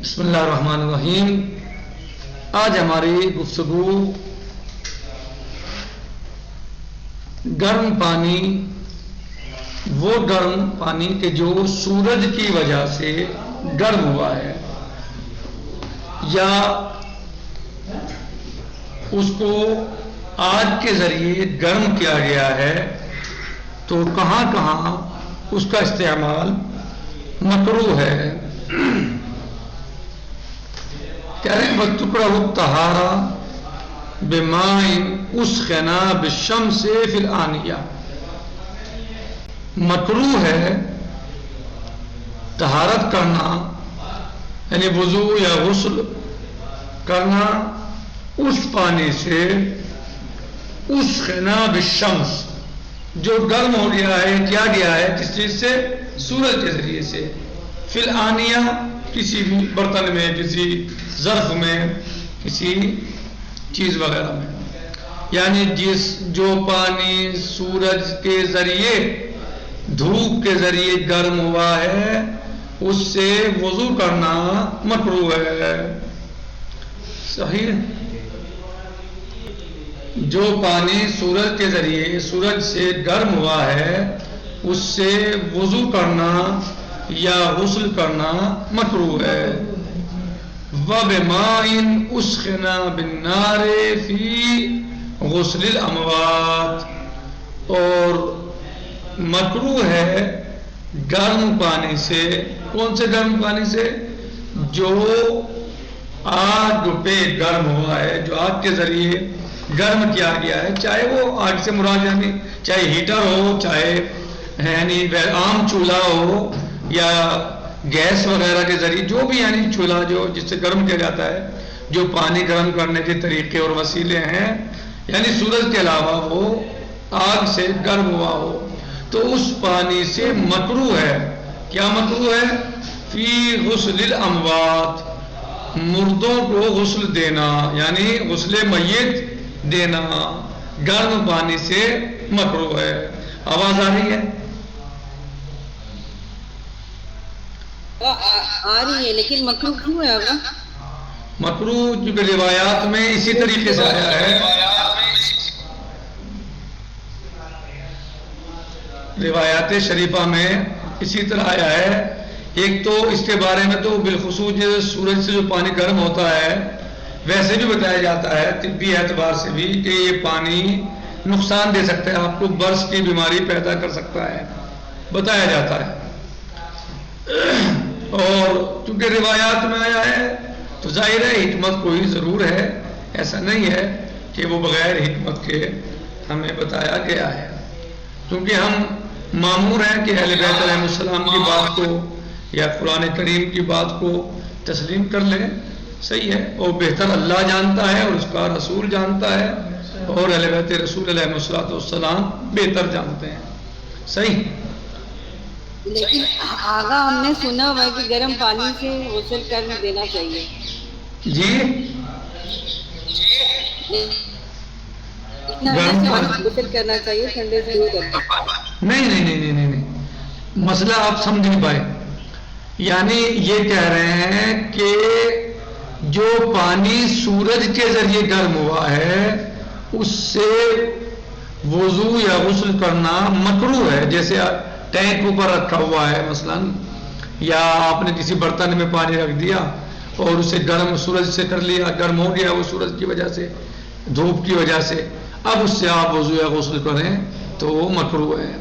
بسم اللہ الرحمن الرحیم. آج ہماری گفتگو گرم پانی، وہ گرم پانی کہ جو سورج کی وجہ سے گرم ہوا ہے یا اس کو آگ کے ذریعے گرم کیا گیا ہے، تو کہاں کہاں اس کا استعمال مکروہ ہے. کہہ رہے ہیں وَتُكْرَهُ الطَّهَارَةُ بِمَاءٍ أُسْخِنَ بِالشَّمْسِ فِي الْآنِيَةِ. مکروہ ہے طہارت کرنا، یعنی وضو یا غسل کرنا اس پانی سے اُسْخِنَ بِالشَّمْس، جو گرم ہو گیا ہے، کیا گیا ہے کس چیز سے؟ سورج کے ذریعے سے. فی الآنیہ، کسی بھی برتن میں، کسی ظرف میں، کسی چیز وغیرہ میں. یعنی جو پانی سورج کے ذریعے، دھوپ کے ذریعے گرم ہوا ہے، اس سے وضو کرنا مکروہ ہے. صحیح. جو پانی سورج کے ذریعے، سورج سے گرم ہوا ہے، اس سے وضو کرنا یا غسل کرنا مکروہ ہے. وَبِمَاءٍ أُسْخِنَ بِالنَّارِ فِي غُسْلِ الْأَمْوَاتِ. اور مکروہ ہے گرم پانی سے. کون سے گرم پانی سے؟ جو آگ پہ گرم ہوا ہے، جو آگ کے ذریعے گرم کیا گیا ہے، چاہے وہ آگ سے مراد یعنی چاہے ہیٹر ہو، چاہے یعنی عام چولہا ہو یا گیس وغیرہ کے ذریعے، جو بھی یعنی چولہا جو جس سے گرم کیا جاتا ہے، جو پانی گرم کرنے کے طریقے اور وسیلے ہیں، یعنی سورج کے علاوہ وہ آگ سے گرم ہوا ہو، تو اس پانی سے مکروہ ہے. کیا مکروہ ہے؟ فی غسل الاموات، مردوں کو غسل دینا، یعنی غسل میت دینا گرم پانی سے مکروہ ہے. آواز آ رہی ہے؟ آ رہی ہے، لیکن مکروہ کیوں ہے آگا؟ مکروہ کیونکہ روایات میں اسی طریقے سے آیا ہے. روایات شریفہ میں اسی طرح آیا ہے. ایک تو اس کے بارے میں تو بالخصوص سورج سے جو پانی گرم ہوتا ہے، ویسے بھی بتایا جاتا ہے طبی اعتبار سے بھی کہ یہ پانی نقصان دے سکتا ہے، آپ کو برس کی بیماری پیدا کر سکتا ہے، بتایا جاتا ہے. اور چونکہ روایات میں آیا ہے تو ظاہر ہے حکمت کوئی ضرور ہے، ایسا نہیں ہے کہ وہ بغیر حکمت کے ہمیں بتایا گیا ہے. کیونکہ ہم مامور ہیں کہ اہل بیت علیہ السلام کی بات کو یا قرآن کریم کی بات کو تسلیم کر لیں. صحیح ہے. اور بہتر اللہ جانتا ہے اور اس کا رسول جانتا ہے، اور اہل بیت رسول علیہ السلام بہتر جانتے ہیں. صحیح. لیکن آگا ہم نے سنا ہوا ہے کہ گرم پانی سے غسل کر دینا چاہیے. جی غسل کرنا چاہیے ٹھنڈے سے دور کرنا. نہیں، مسئلہ آپ سمجھ نہیں پائے. یعنی یہ کہہ رہے ہیں کہ جو پانی سورج کے ذریعے گرم ہوا ہے، اس سے وضو یا غسل کرنا مکروہ ہے. جیسے ٹینک اوپر رکھا ہوا ہے مثلا، یا آپ نے کسی برتن میں پانی رکھ دیا اور اسے گرم سورج سے کر لیا، گرم ہو گیا وہ سورج کی وجہ سے، دھوپ کی وجہ سے، اب اس سے آپ وضو یا غسل کریں تو وہ مکروہ ہے.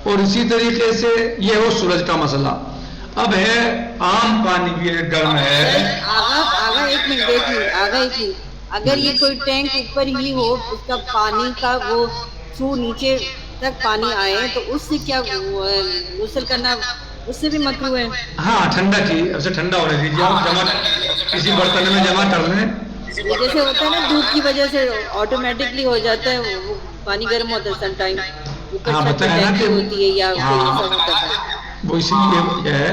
اور اسی طریقے سے یہ ہو سورج کا مسئلہ. اب ہے عام پانی بھی گرم ہے. آگا ایک منٹ دیکھیے، آگا ایک منٹ. اگر یہ کوئی ٹینک اوپر ہی ہو، اس کا پانی کا وہ چھو نیچے تک پانی آئے، تو اس سے کیا غسل کرنا اس سے بھی مکروہ ہے؟ ہاں، ٹھنڈا کی اسے ٹھنڈا ہونے دیجیے، آپ جمع کسی برتن میں جمع کر لیں. جیسے ہوتا ہے نا دھوپ کی وجہ سے آٹومیٹکلی ہو جاتا ہے، وہ پانی گرم ہوتا ہے سم ٹائم. ہاں بتایا نا کہ ہوتی ہے یا کوئی ایسا ہوتا ہے، وہ اسی لیے ہے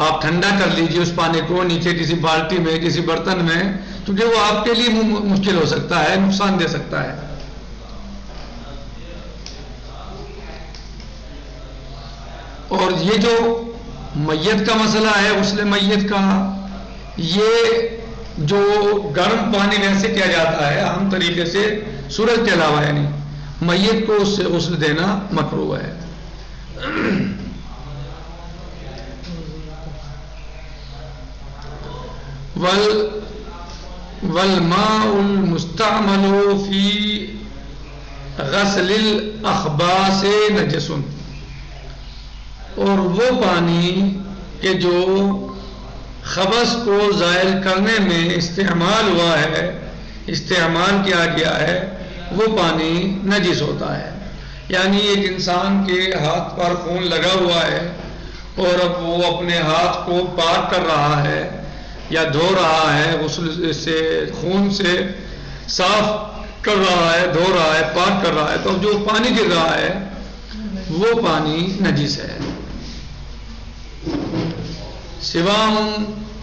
آپ ٹھنڈا کر لیجئے اس پانی کو نیچے کسی بالٹی میں، کسی برتن میں، کیونکہ وہ آپ کے لیے مشکل ہو سکتا ہے، نقصان دے سکتا ہے. اور یہ جو میت کا مسئلہ ہے، غسل میت کا، یہ جو گرم پانی ویسے کیا جاتا ہے عام طریقے سے سورج کے علاوہ، یعنی میت کو اس سے غسل دینا مکروہ ہے. والماء المستعمل فی غسل الاخباث نجس، اور وہ پانی کہ جو خبث کو زائل کرنے میں استعمال ہوا ہے، استعمال کیا گیا ہے، وہ پانی نجس ہوتا ہے. یعنی ایک انسان کے ہاتھ پر خون لگا ہوا ہے اور اب وہ اپنے ہاتھ کو پاک کر رہا ہے یا دھو رہا ہے، غسل سے خون سے صاف کر رہا ہے، دھو رہا ہے، پاک کر رہا ہے، تو اب جو پانی گر رہا ہے وہ پانی نجس ہے. سواء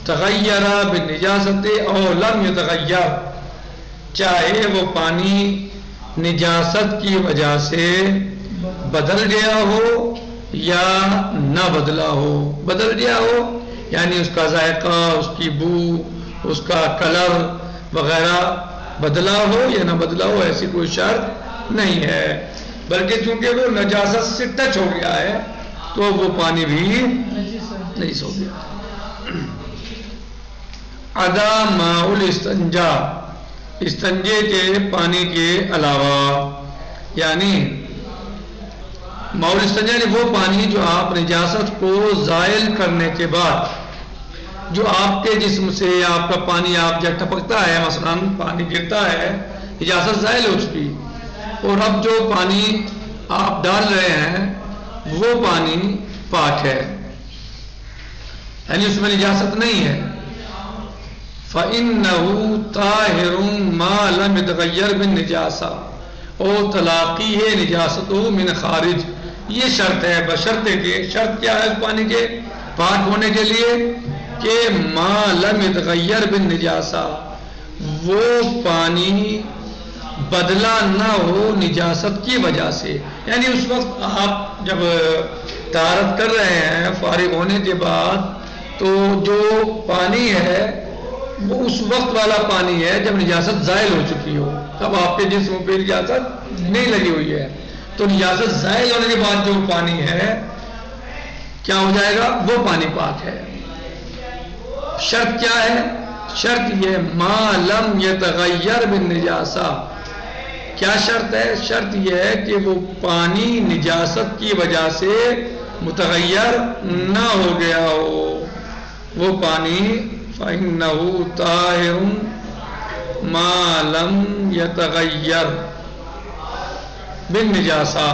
تغیر بالنجاست او لم یتغیر، چاہے وہ پانی نجاست کی وجہ سے بدل گیا ہو یا نہ بدلا ہو. بدل گیا ہو یعنی اس کا ذائقہ، اس کی بو، اس کا کلر وغیرہ بدلا ہو یا نہ بدلا ہو، ایسی کوئی شرط نہیں ہے، بلکہ چونکہ وہ نجاست سے ٹچ ہو گیا ہے تو وہ پانی بھی نجس ہو گیا. ادا ماء الاستنجا، استنجے کے پانی کے علاوہ، یعنی ماء الاستنجا یعنی وہ پانی جو آپ نجاست کو زائل کرنے کے بعد، جو آپ کے جسم سے آپ کا پانی آپ جب ٹپکتا ہے، مثلا پانی گرتا ہے، نجاست زائل ہو چکی، اور اب جو پانی آپ ڈال رہے ہیں وہ پانی پاک ہے، یعنی اس میں نجاست نہیں ہے. فَإِنَّهُ طَاهِرٌ مَا لَمْ يَتَغَيَّرْ بِالنِّجَاسَةِ، اور تلاقی ہے نجاستہ من خارج، یہ شرط ہے، بشرط کہ شرط کیا ہے اس پانی کے پاک ہونے کے لیے کہ ما لم يتغیر بالنجاسہ، وہ پانی بدلا نہ ہو نجاست کی وجہ سے. یعنی اس وقت آپ جب طہارت کر رہے ہیں فارغ ہونے کے بعد، تو جو پانی ہے وہ اس وقت والا پانی ہے جب نجاست زائل ہو چکی ہو، تب آپ کے جسم پہ نجاست نہیں لگی ہوئی ہے، تو نجاست زائل ہونے کے بعد جو پانی ہے کیا ہو جائے گا، وہ پانی پاک ہے. شرط کیا ہے؟ شرط یہ ما لم یتغیر بالنجاسہ. کیا شرط ہے؟ شرط یہ ہے کہ وہ پانی نجاست کی وجہ سے متغیر نہ ہو گیا ہو، وہ پانی فَإِنَّهُ طَاهِرٌ مَا لَمْ يَتَغَيَّرْ بِالنِّجَاسَةِ،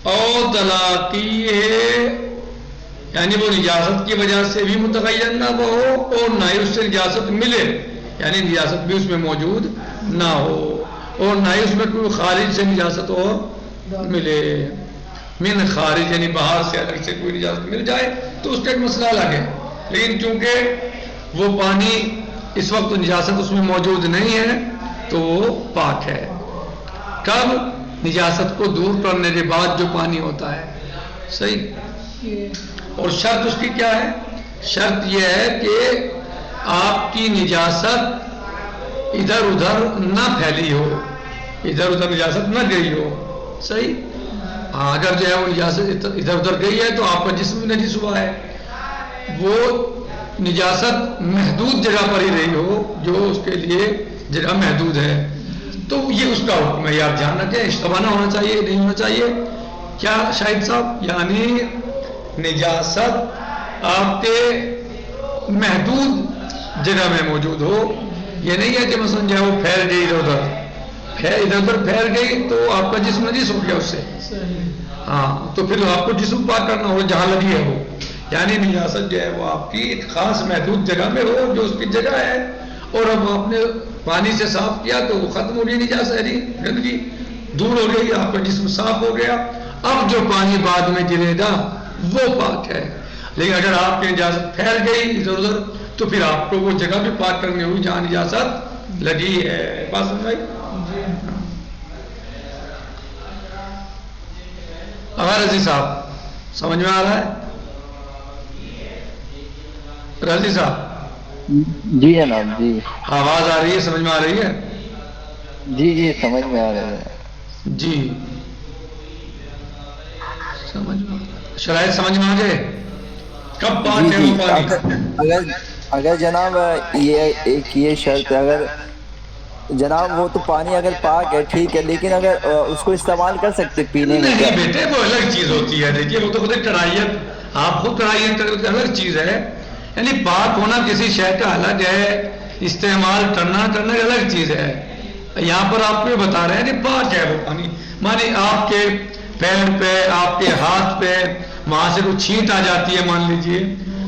اور تلاقی ہے یعنی وہ نجاست کی وجہ سے بھی متغیر نہ ہو اور نہ ہی اس سے نجاست ملے، یعنی نجاست بھی اس میں موجود نہ ہو اور نہ ہی اس میں کوئی خارج سے نجاست اور ملے. من خارج یعنی باہر سے الگ سے کوئی نجاست مل جائے تو اس کا ایک مسئلہ الگ ہے، لیکن چونکہ وہ پانی اس وقت نجاست اس میں موجود نہیں ہے تو وہ پاک ہے. کب؟ نجاست کو دور کرنے کے بعد جو پانی ہوتا ہے. صحیح. اور شرط اس کی کیا ہے؟ شرط یہ ہے کہ آپ کی نجاست ادھر ادھر نہ پھیلی ہو، ادھر ادھر نجاست نہ گئی ہو. صحیح. اگر جو ہے وہ نجاست ادھر ادھر گئی ہے تو آپ کا جسم بھی نجس ہوا ہے. وہ نجاست محدود جگہ پر ہی رہی ہو جو اس کے لیے جگہ محدود ہے، تو یہ اس کا حکم ہے. آپ دھیان رکھیں، اشتباہ نہ ہونا چاہیے، نہیں ہونا چاہیے. کیا شاہد صاحب؟ یعنی نجاست آپ کے محدود جگہ میں موجود ہو، یہ نہیں ہے کہ مثلا جو ہے وہ پھیل گئی ادھر ادھر پھیل گئی تو آپ کا جسم نجس ہو گیا اس سے. ہاں، تو پھر آپ کو جسم پاک کرنا ہو جہاں لگی ہے وہ. یعنی نجاست جو ہے وہ آپ کی ایک خاص محدود جگہ میں ہو جو اس کی جگہ ہے، اور اب آپ نے پانی سے صاف کیا تو وہ ختم ہو گئی نجاست، گندگی دور ہو گئی، آپ کا جسم صاف ہو گیا. اب جو پانی بعد میں گرے گا وہ پاک ہے. لیکن اگر آپ کی نجاست پھیل گئی ادھر ادھر تو پھر آپ کو وہ جگہ بھی پاک کرنی ہوگی جہاں نجاست لگی ہے. بات سمجھ آئی؟ رضی صاحب سمجھ میں آ رہا ہے؟ رضی صاحب جی جناب جی آواز آ رہی ہے، سمجھ میں آ رہی ہے؟ جی سمجھ میں آ رہا ہے. جی سمجھ میں شرائط سمجھ میں آ گئے. کب پاک ہے جی وہ پانی؟ اگر اگر جناب یہ ایک یہ شرط ہے، اگر جناب وہ تو پانی اگر پاک ہے ٹھیک ہے، لیکن اگر اس کو استعمال کر سکتے پینے میں کیا؟ نہیں بیٹے، وہ الگ چیز ہوتی ہے. دیکھیے وہ تو خود کڑائیت، آپ خود کڑائیت الگ چیز ہے. یعنی پاک ہونا کسی شے کا الگ ہے، استعمال کرنا ایک الگ چیز ہے. یہاں پر آپ کو بتا رہے ہیں کہ پاک ہے وہ پانی. مانے آپ کے پیر پہ، آپ کے ہاتھ پہ وہاں سے کوئی چھینٹ آ جاتی ہے مان لیجئے،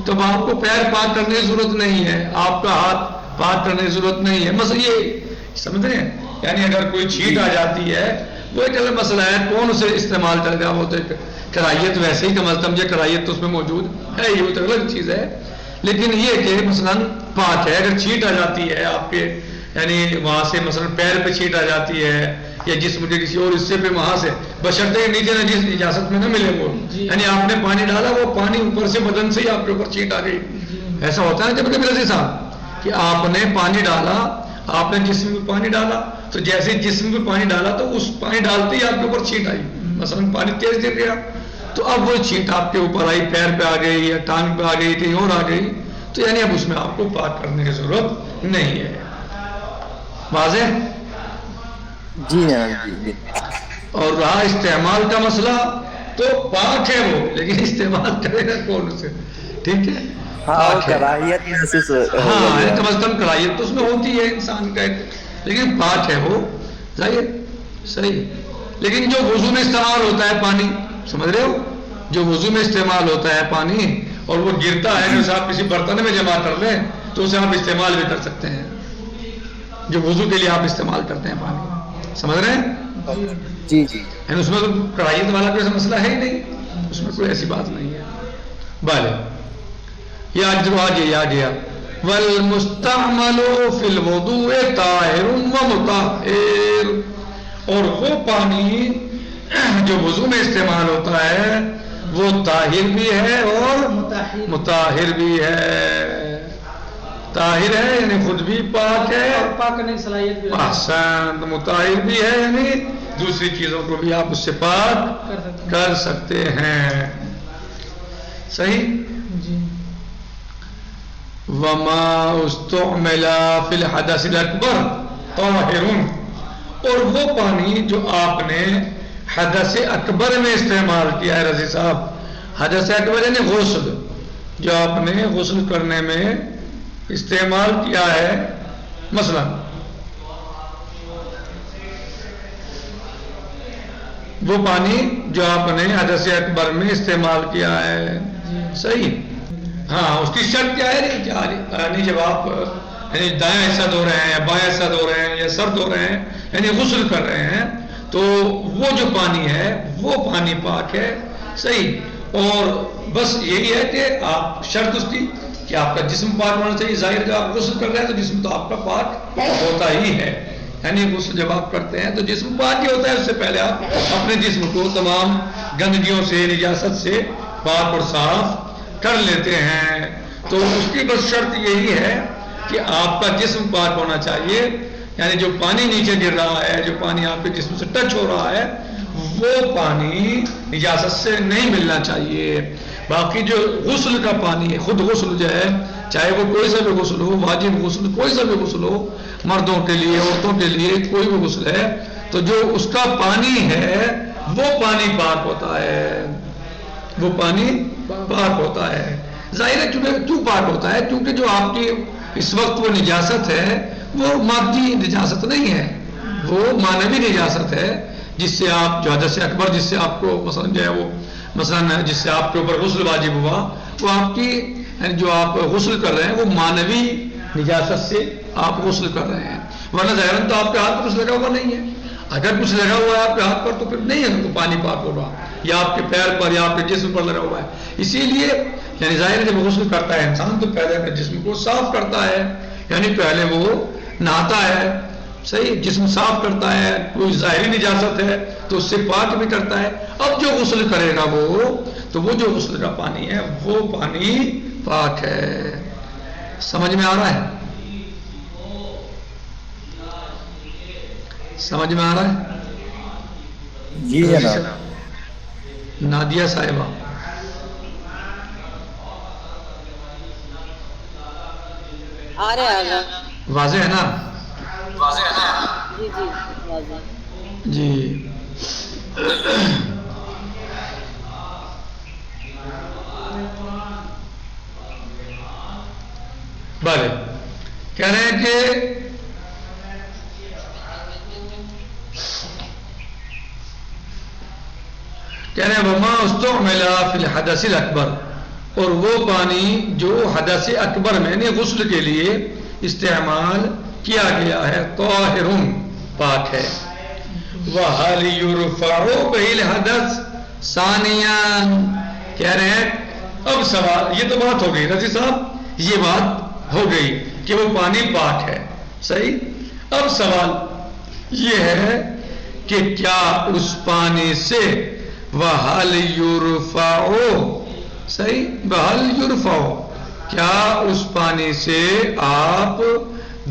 تو اب آپ کو پیر پاک کرنے کی ضرورت نہیں ہے، آپ کا ہاتھ پاک کرنے کی ضرورت نہیں ہے. مسئلہ یہ سمجھ رہے ہیں؟ یعنی اگر کوئی چھینٹ آ جاتی ہے وہ ایک الگ مسئلہ ہے، کون اسے استعمال کرے گا. وہ تو ایک کرائیت ویسے ہی کم از کم یہ کرائیت تو اس میں موجود ہے، یہ تو الگ چیز ہے. لیکن یہ کہ مثلاً پاک ہے، اگر چھینٹ آ جاتی ہے آپ کے یعنی وہاں سے مثلاً پیر پہ چھینٹ آ جاتی ہے یا جسم کے کسی اور حصے پہ وہاں سے بشرطے نیچے نہ جس اجازت میں نہ ملے وہ، یعنی آپ نے پانی ڈالا، وہ پانی اوپر سے بدن سے ہی آپ کے اوپر چھینٹ آ گئی. ایسا ہوتا ہے جب کبھی رضی صاحب کہ آپ نے پانی ڈالا، آپ نے جسم میں پانی ڈالا، تو جیسے جسم میں پانی ڈالا تو اس پانی ڈالتے ہی آپ کے اوپر چھینٹ آئی. مثلاً پانی تیز گر گیا تو اب وہ چھینٹ آپ کے اوپر آئی، پیر پہ آ گئی یا ٹانگ پہ آ گئی، کہیں اور آ گئی، تو یعنی اب اس میں آپ کو پاک کرنے کی ضرورت نہیں ہے. واضح؟ جی جناب جی. اور رہا استعمال کا مسئلہ، تو پاک ہے وہ، لیکن استعمال کرے گا کون اسے؟ ٹھیک ہے، ہاں وہ پاک ہے. کراہیت محسوس ہاں ہوگا. کم از کم کڑائیت تو اس میں ہوتی ہے انسان کا، لیکن پاک ہے وہ ظاہر صحیح. لیکن جو وضو میں استعمال ہوتا ہے پانی، سمجھ رہے ہو، جو وضو میں استعمال ہوتا ہے پانی اور وہ گرتا ہے، جیسے آپ کسی برتن میں جمع کر لیں تو اسے آپ استعمال بھی کر سکتے ہیں. جو وضو کے لیے آپ استعمال کرتے ہیں پانی، سمجھ رہے ہیں؟ جی یعنی اس میں تو کڑائیت والا کوئی ایسا مسئلہ ہے ہی نہیں، اس میں کوئی ایسی بات نہیں ہے. بھلے یہ آ گیا والمستعمل فی الوضوء طاہر و مطہر. اور وہ پانی جو وضو میں استعمال ہوتا ہے وہ طاہر بھی ہے اور مطہر بھی ہے. طاہر ہے یعنی خود بھی پاک ہے اور پاک کرنے کی صلاحیت بھی احسن، مطہر بھی ہے یعنی دوسری چیزوں کو بھی آپ اس سے پاک کر سکتے ہیں. صحیح. جی. وما استعمل فی الحدث الاکبر طاہر. اور وہ پانی جو آپ نے حدث اکبر میں استعمال کیا ہے رضی صاحب، حدث اکبر یعنی غسل، جو آپ نے غسل کرنے میں استعمال کیا ہے، مثلا وہ پانی جو آپ نے حدث اکبر میں استعمال کیا ہے. صحیح. ہاں اس کی شرط کیا ہے؟ یعنی جب آپ یعنی دایاں حصہ دھو رہے ہیں یا بایاں حصہ دھو رہے ہیں یا سر دھو رہے ہیں یعنی غسل کر رہے ہیں، تو وہ جو پانی ہے وہ پانی پاک ہے. صحیح. اور بس یہی ہے کہ آپ شرط اس کی کہ آپ کا جسم پاک ہونا چاہیے. ظاہر جب آپ غسل کر رہے ہیں تو جسم تو آپ کا پاک ہوتا ہی ہے، یعنی غسل جب آپ کرتے ہیں تو جسم پاک ہی ہوتا ہے. اس سے پہلے آپ اپنے جسم کو تمام گندگیوں سے، نجاست سے پاک اور صاف کر لیتے ہیں. تو اس کی بس شرط یہی ہے کہ آپ کا جسم پاک ہونا چاہیے، یعنی جو پانی نیچے گر رہا ہے، جو پانی آپ کے جسم سے ٹچ ہو رہا ہے، وہ پانی نجاست سے نہیں ملنا چاہیے. باقی جو غسل کا پانی ہے، خود غسل جو ہے، چاہے وہ کوئی سا بھی غسل ہو، واجب غسل کوئی سا بھی غسل ہو، مردوں کے لیے عورتوں کے لیے کوئی بھی غسل ہے، تو جو اس کا پانی ہے وہ پانی پاک ہوتا ہے، وہ پانی پاک ہوتا ہے. ظاہر ہے کیوں پاک ہوتا ہے؟ کیونکہ جو آپ کی اس وقت وہ نجاست ہے وہ مادی نجاست نہیں ہے، وہ معنوی نجاست ہے، جس سے آپ جو حدث اکبر جس سے آپ کو مثلا جو ہے وہ مثلا جس سے آپ کے اوپر غسل واجب ہوا، وہ آپ کی جو آپ غسل کر رہے ہیں وہ معنوی نجاست سے آپ غسل کر رہے ہیں. ورنہ ظاہراً تو آپ کے ہاتھ پر کچھ لگا ہوا نہیں ہے. اگر کچھ لگا ہوا ہے آپ کے ہاتھ پر تو پھر نہیں ہے تو پانی پاک ہو رہا، یا آپ کے پیر پر یا آپ کے جسم پر لگا ہوا ہے. اسی لیے یعنی ظاہر جب غسل کرتا ہے انسان تو پہلے اپنے جسم کو صاف کرتا ہے، یعنی پہلے وہ نہاتا ہے. صحیح. جسم صاف کرتا ہے، کوئی ظاہری نجاست ہے تو اس سے پاک بھی کرتا ہے. اب جو غسل کرے گا وہ جو غسل کا پانی ہے وہ پانی پاک ہے. سمجھ میں آ رہا ہے؟ سمجھ میں آ رہا ہے؟ جی جناب. نادیہ صاحبہ آ رہا واضح ہے نا؟ جی جی واضح. جی بھلے کہہ رہے ہیں کہ وما استعمل فی الحدث الاکبر، اور وہ پانی جو حدث اکبر میں نے غسل کے لیے استعمال کیا گیا ہے طاہر پاک ہے. وَهَلْ يُرْفَعُ بِهِ الْحَدَث ثَانِيًا، کہہ رہے ہیں اب سوال، یہ تو بات ہو گئی رضی صاحب، یہ بات ہو گئی کہ وہ پانی پاک ہے، صحیح. اب سوال یہ ہے کہ کیا اس پانی سے وَهَلْ يُرْفَعُ، صحیح، وَهَلْ يُرْفَعُ، کیا اس پانی سے آپ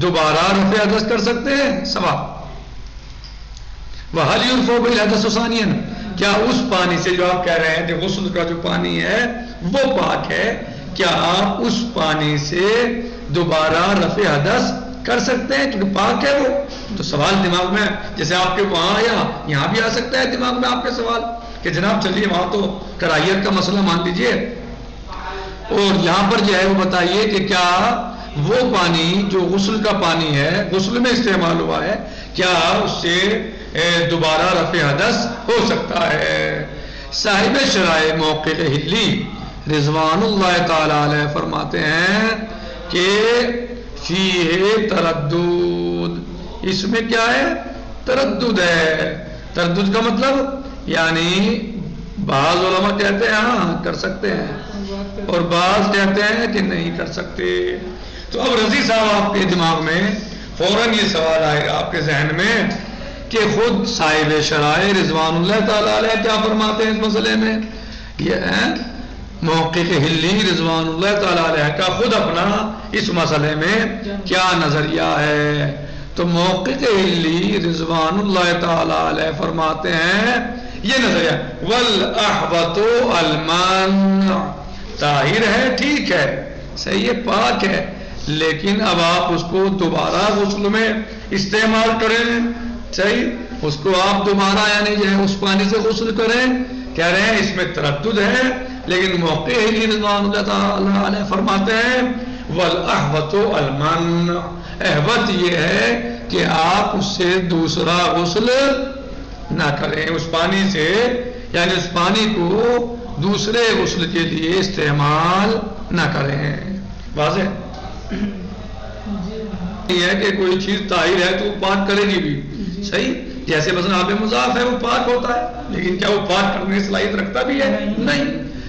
دوبارہ رفع حدث کر سکتے ہیں؟ سوال. وَهَلْ يُرْفَعُ بِهِ الْحَدَثُ ثَانِيًا، کیا اس پانی سے جو آپ کہہ رہے ہیں کہ غسل کا جو پانی ہے وہ پاک ہے، کیا آپ اس پانی سے دوبارہ رفع حدث کر سکتے ہیں کیونکہ پاک ہے وہ؟ تو سوال دماغ میں، جیسے آپ کے وہاں آیا یہاں بھی آ سکتا ہے دماغ میں آپ کے سوال کہ جناب چلیے وہاں تو کرائیت کا مسئلہ مان لیجئے، اور یہاں پر جو ہے وہ بتائیے کہ کیا وہ پانی جو غسل کا پانی ہے، غسل میں استعمال ہوا ہے، کیا اس سے دوبارہ رفع حدث ہو سکتا ہے؟ صاحب شرائع موقع ہلی رضوان اللہ تعالی علیہ فرماتے ہیں کہ فیہ تردد، اس میں کیا ہے؟ تردد ہے. تردد کا مطلب یعنی بعض علماء کہتے ہیں ہاں کر سکتے ہیں اور بعض کہتے ہیں کہ نہیں کر سکتے. تو اب رضی صاحب آپ کے دماغ میں فوراً یہ سوال آئے گا آپ کے ذہن میں کہ خود صاحب شرائع رضوان اللہ تعالی علیہ کیا فرماتے ہیں اس مسئلے میں. یہ محقق ہلی رضوان اللہ تعالی علیہ کا خود اپنا اس مسئلے میں کیا نظریہ ہے. تو محقق ہلی رضوان اللہ تعالی علیہ فرماتے ہیں یہ نظریہ والاحوط المنع، طاہر ہے، ٹھیک ہے، صحیح ہے، پاک ہے، لیکن اب آپ اس کو دوبارہ غسل میں استعمال کریں، صحیح، اس کو آپ دوبارہ یعنی جو ہے اس پانی سے غسل کریں. کہہ رہے ہیں اس میں تردد ہے، لیکن موقع ہی رضوان اللہ تعالی علیہ فرماتے ہیں والاحوط المنع، احوط یہ ہے کہ آپ اس سے دوسرا غسل نہ کریں، اس پانی سے یعنی اس پانی کو دوسرے غسل کے لیے استعمال نہ کریں. واضح یہ ہے کہ کوئی چیز طاہر ہے تو وہ پاک کرے گی بھی، صحیح، جیسے مثلا آب مضاف ہے وہ پاک ہوتا ہے، لیکن کیا وہ پاک کرنے کی صلاحیت رکھتا بھی ہے؟ نہیں،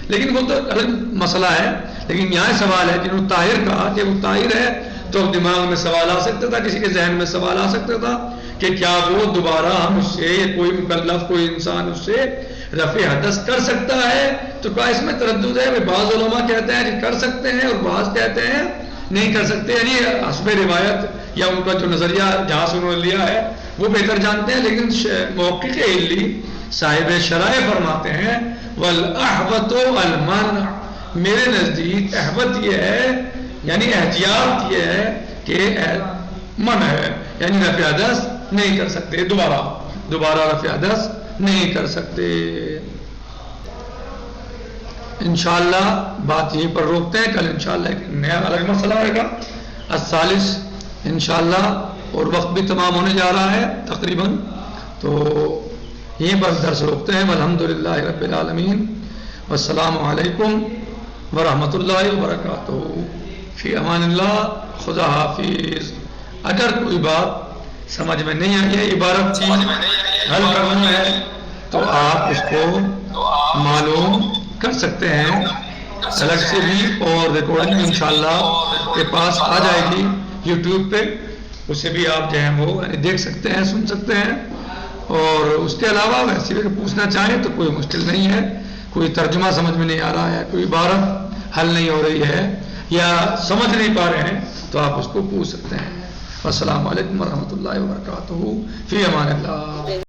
لیکن وہ تو الگ مسئلہ ہے. لیکن یہاں سوال ہے کہ وہ طاہر کہا کہ وہ طاہر ہے، تو دماغ میں سوال آ سکتا تھا، کسی کے ذہن میں سوال آ سکتا تھا کہ کیا وہ دوبارہ ہم اس سے کوئی مکلف کوئی انسان اس سے رفع حدث کر سکتا ہے؟ تو کیا اس میں تردد ہے؟ بعض علماء کہتے ہیں کہ کر سکتے ہیں اور بعض کہتے ہیں نہیں کر سکتے، یعنی حسب روایت یا ان کا جو نظریہ جہاں سے انہوں نے لیا ہے وہ بہتر جانتے ہیں. لیکن محقق ہلی صاحب شرائع فرماتے ہیں والاحوط المنع، میرے نزدیک احوط یہ ہے یعنی احتیاط یہ ہے کہ منع ہے، یعنی رفع حدث نہیں کر سکتے، دوبارہ رفع حدث نہیں کر سکتے. انشاءاللہ بات یہیں پر روکتے ہیں، کل انشاءاللہ ایک نیا الگ مسئلہ آئے گا الثالث انشاءاللہ، اور وقت بھی تمام ہونے جا رہا ہے تقریباً، تو یہیں پر درس روکتے ہیں. والحمدللہ رب العالمین، والسلام علیکم ورحمۃ اللہ وبرکاتہ، فی امان اللہ، خدا حافظ. اگر کوئی بات سمجھ میں نہیں آئی ہے، عبارت کی حل کرنا ہے تو آپ اس کو معلوم کر سکتے ہیں الگ سے بھی، اور ریکارڈنگ انشاءاللہ کے پاس آ جائے گی یوٹیوب پہ، اسے بھی آپ جو ہے وہ دیکھ سکتے ہیں، سن سکتے ہیں. اور اس کے علاوہ ویسے بھی پوچھنا چاہیں تو کوئی مشکل نہیں ہے، کوئی ترجمہ سمجھ میں نہیں آ رہا ہے، کوئی عبارت حل نہیں ہو رہی ہے، یا سمجھ نہیں پا رہے ہیں تو آپ اس کو پوچھ سکتے ہیں. السلام علیکم ورحمۃ اللہ وبرکاتہ. فی امان اللہ.